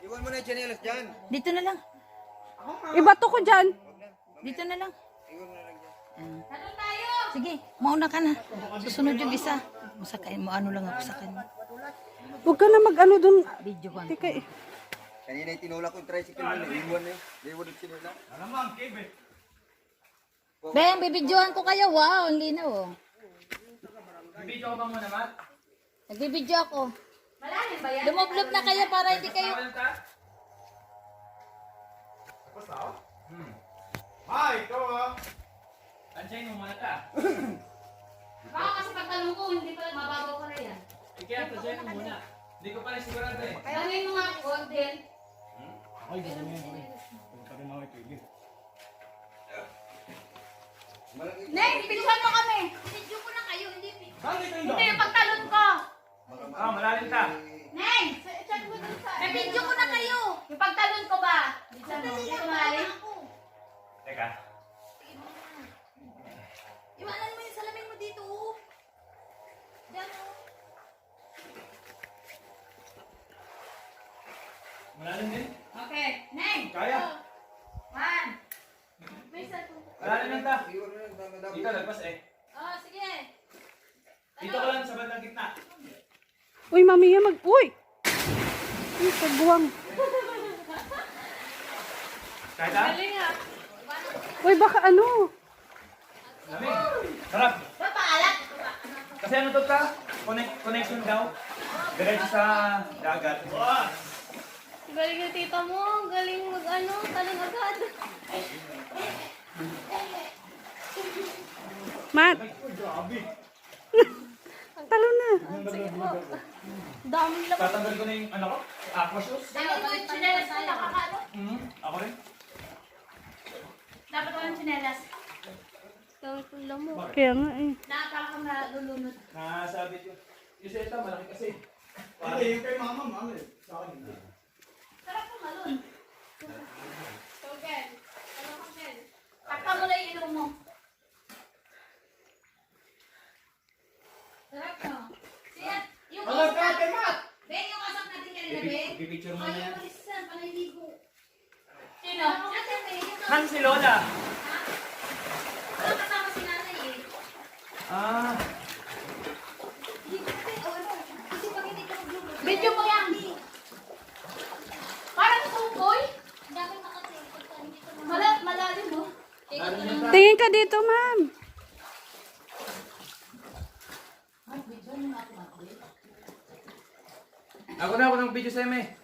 Iwan mo na yung chanelas dyan. Dito na lang. Ibato ko dyan. Dito na lang. Iwan mo na lang dyan. Tanong tayo! Sige, mauna ka na. Susunod yung isa. Masakain mo, ano lang ako sa kanya. Huwag ka na mag-ano dun. Video ko. Teka eh. Kanina yung tinulak ko yung tricycle mo na. Iwan na yun. Iwan yung sinula. Ben, bibidyohan ko kayo. Wow, ang linaw oh. Bibidyo ko ba muna, Matt? Nagbibidyo ako. Malalim ba yan? Lumublob na kayo para hindi kayo... Tapos ako? Hi, ikaw ah! Andiyan mo muna ka. Baka kasi pagtanong ko, hindi pa mababaw ko na yan. Kaya, andiyan mo muna. Hindi ko pala sigurado eh. Gawin mo nga ako din. Ay, gano'n yan. Huwag ka rin mga ipigil. Neng, bibidyohan mo kami. Bibidyo ko na kayo, hindi... Bakit kayo Hindi yung pagtalon ko. Ah, malalim ka. Neng, bibidyo ko na kayo. Yung pagtalon ko ba? Dito malalim. Teka. Iwanan mo yung salamin mo dito. Diyan oh. Malalim din? Okay, Neng. Kaya. Man. May cellphone. Malalim lang ta. Iwan mo na lang. Dito, lagpas eh. Oh, sige. Dito ko lang sa bandang gitna. Uy, mami yan Uy! Uy, pagbuwang. Kahit ah? Uy, baka ano? Lamig. Sarap. Papaalat. Kasi ano to ta? Connection daw. Diretso sa dagat. Galing yung tita mo. Galing mag-ano. Talon agad. Matt. Talo na. Daming laman. Tatanggal ko na yung ano ko? Aqua shoes. Dapat ko yung chinelas ko nakakano. Ako rin. Dapat ko yung chinelas. Daming kong lamok. Kaya nga eh. Nakakala ko na lulunod. Nasabit yun. Yung seta, malaki kasi. Hindi, yung kay mama, mama eh. Sa akin hindi. Sarap ko malun. So, Ken. Ano ka, Ken? Takpa mo na yung ilong mo. Sarap no? Siya, yung Malag ka, usap. kay Matt! Ben, yung usap natin kanina, Ben. Pipicture mo na Ay, yan. yung malisan, panahiligo. Sino? Nasaan, Ben? Yung Han si Lola. Wala kasama si nanay eh. Ah. Hindi ko kasi, o ano, kasi pag hindi ka maglulog. Video mo yan. Parang sukoy. Dami makati. Malalim mo. Tingin ka dito, ma'am. Ako na ako ng video sa eme.